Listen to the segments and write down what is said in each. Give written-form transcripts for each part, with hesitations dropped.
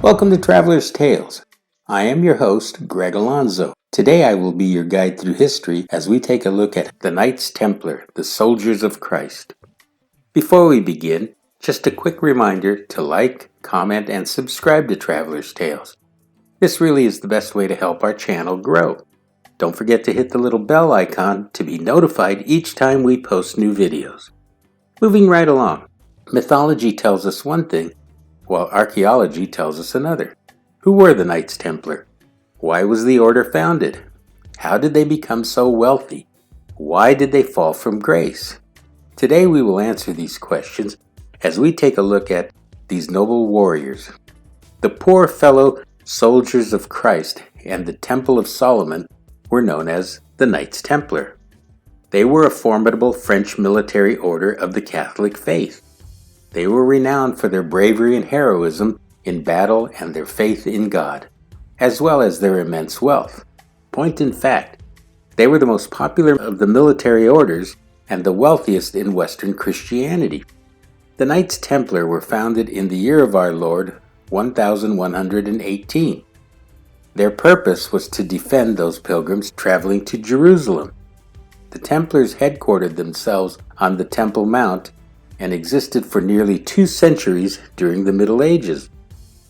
Welcome to Traveler's Tales. I am your host, Greg Alonzo. Today I will be your guide through history as we take a look at the Knights Templar, the soldiers of Christ. Before we begin, just a quick reminder to like, comment, and subscribe to Traveler's Tales. This really is the best way to help our channel grow. Don't forget to hit the little bell icon to be notified each time we post new videos. Moving right along, mythology tells us one thing, while archaeology tells us another. Who were the Knights Templar? Why was the order founded? How did they become so wealthy? Why did they fall from grace? Today we will answer these questions as we take a look at these noble warriors. The poor fellow soldiers of Christ and the Temple of Solomon were known as the Knights Templar. They were a formidable French military order of the Catholic faith. They were renowned for their bravery and heroism in battle and their faith in God, as well as their immense wealth. Point in fact, they were the most popular of the military orders and the wealthiest in Western Christianity. The Knights Templar were founded in the year of our Lord, 1118. Their purpose was to defend those pilgrims traveling to Jerusalem. The Templars headquartered themselves on the Temple Mount and existed for nearly 2 centuries during the Middle Ages.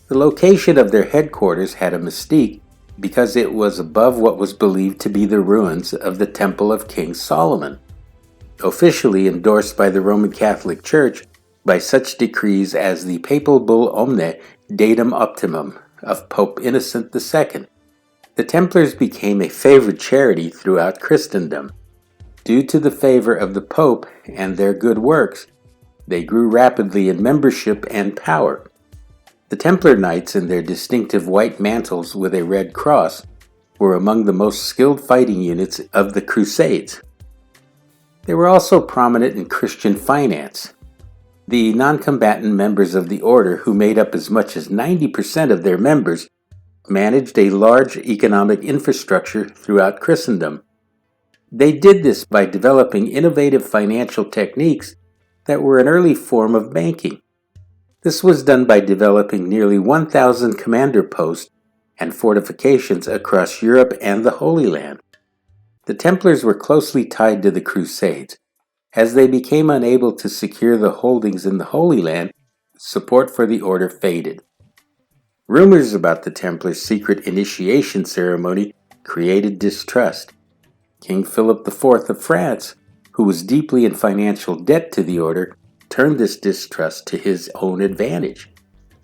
The location of their headquarters had a mystique because it was above what was believed to be the ruins of the Temple of King Solomon, officially endorsed by the Roman Catholic Church by such decrees as the Papal Bull Omne Datum Optimum of Pope Innocent II. The Templars became a favored charity throughout Christendom. Due to the favor of the Pope and their good works, they grew rapidly in membership and power. The Templar Knights in their distinctive white mantles with a red cross were among the most skilled fighting units of the Crusades. They were also prominent in Christian finance. The non-combatant members of the order, who made up as much as 90% of their members, managed a large economic infrastructure throughout Christendom. They did this by developing innovative financial techniques that were an early form of banking. This was done by developing nearly 1,000 commander posts and fortifications across Europe and the Holy Land. The Templars were closely tied to the Crusades. As they became unable to secure the holdings in the Holy Land, support for the order faded. Rumors about the Templars' secret initiation ceremony created distrust. King Philip IV of France, who was deeply in financial debt to the order, turned this distrust to his own advantage.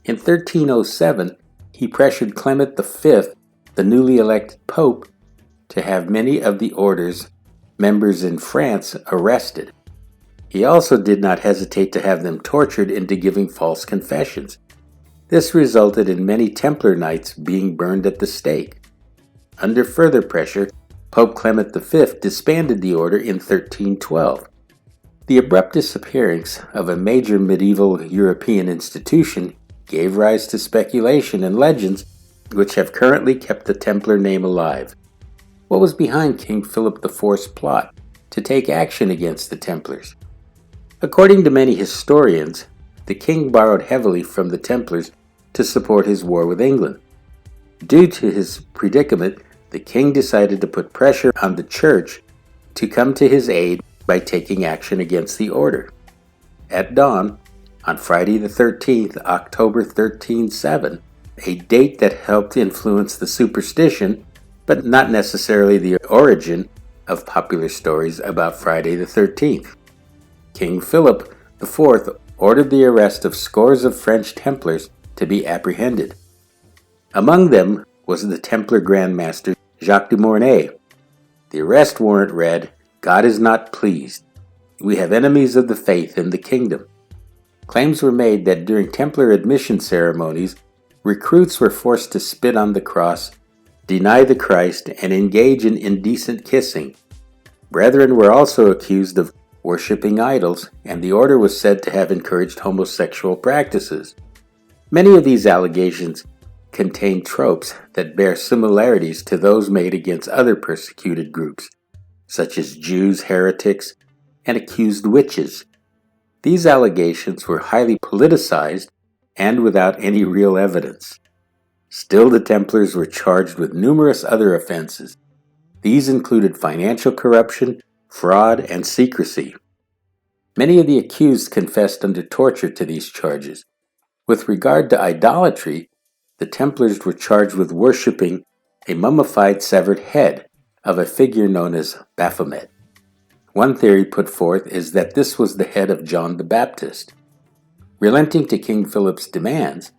In 1307, he pressured Clement V, the newly elected pope, to have many of the order's members in France arrested. He also did not hesitate to have them tortured into giving false confessions. This resulted in many Templar knights being burned at the stake. Under further pressure, Pope Clement V disbanded the order in 1312. The abrupt disappearance of a major medieval European institution gave rise to speculation and legends which have currently kept the Templar name alive. What was behind King Philip IV's plot to take action against the Templars? According to many historians, the king borrowed heavily from the Templars to support his war with England. Due to his predicament, the king decided to put pressure on the church to come to his aid by taking action against the order. At dawn, on Friday the 13th, October 1307, a date that helped influence the superstition, but not necessarily the origin of popular stories about Friday the 13th. King Philip IV ordered the arrest of scores of French Templars to be apprehended. Among them was the Templar Grand Master Jacques de Mornay. The arrest warrant read, "God is not pleased. We have enemies of the faith in the kingdom." Claims were made that during Templar admission ceremonies, recruits were forced to spit on the cross, deny the Christ, and engage in indecent kissing. Brethren were also accused of worshipping idols, and the order was said to have encouraged homosexual practices. Many of these allegations contain tropes that bear similarities to those made against other persecuted groups, such as Jews, heretics, and accused witches. These allegations were highly politicized and without any real evidence. Still, the Templars were charged with numerous other offenses. These included financial corruption, fraud, and secrecy. Many of the accused confessed under torture to these charges. With regard to idolatry, the Templars were charged with worshipping a mummified severed head of a figure known as Baphomet. One theory put forth is that this was the head of John the Baptist. Relenting to King Philip's demands,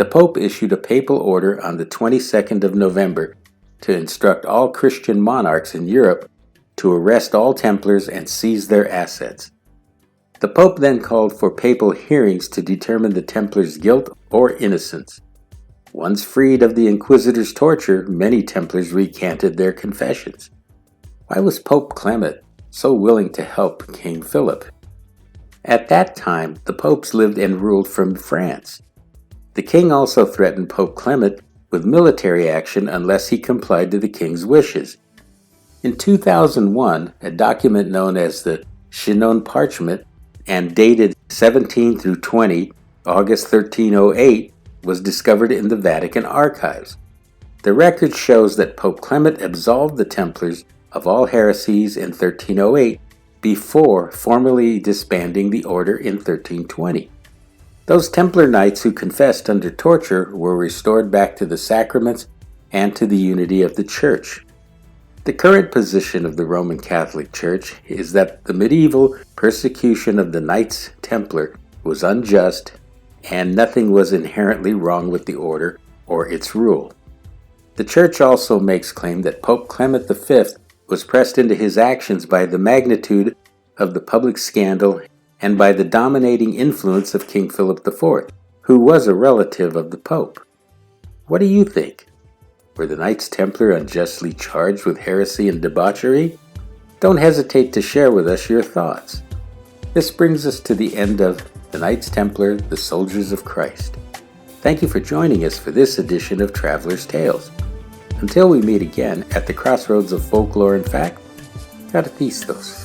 the Pope issued a papal order on the 22nd of November to instruct all Christian monarchs in Europe to arrest all Templars and seize their assets. The Pope then called for papal hearings to determine the Templars' guilt or innocence. Once freed of the Inquisitor's torture, many Templars recanted their confessions. Why was Pope Clement so willing to help King Philip? At that time, the popes lived and ruled from France. The king also threatened Pope Clement with military action unless he complied to the king's wishes. In 2001, a document known as the Chinon Parchment and dated 17 through 20 August 1308 was discovered in the Vatican archives. The record shows that Pope Clement absolved the Templars of all heresies in 1308 before formally disbanding the order in 1320. Those Templar knights who confessed under torture were restored back to the sacraments and to the unity of the Church. The current position of the Roman Catholic Church is that the medieval persecution of the Knights Templar was unjust and nothing was inherently wrong with the order or its rule. The Church also makes claim that Pope Clement V was pressed into his actions by the magnitude of the public scandal and by the dominating influence of King Philip IV, who was a relative of the Pope. What do you think? Were the Knights Templar unjustly charged with heresy and debauchery? Don't hesitate to share with us your thoughts. This brings us to the end of The Knights Templar, the Soldiers of Christ. Thank you for joining us for this edition of Traveler's Tales. Until we meet again at the crossroads of folklore and fact, Catequistos.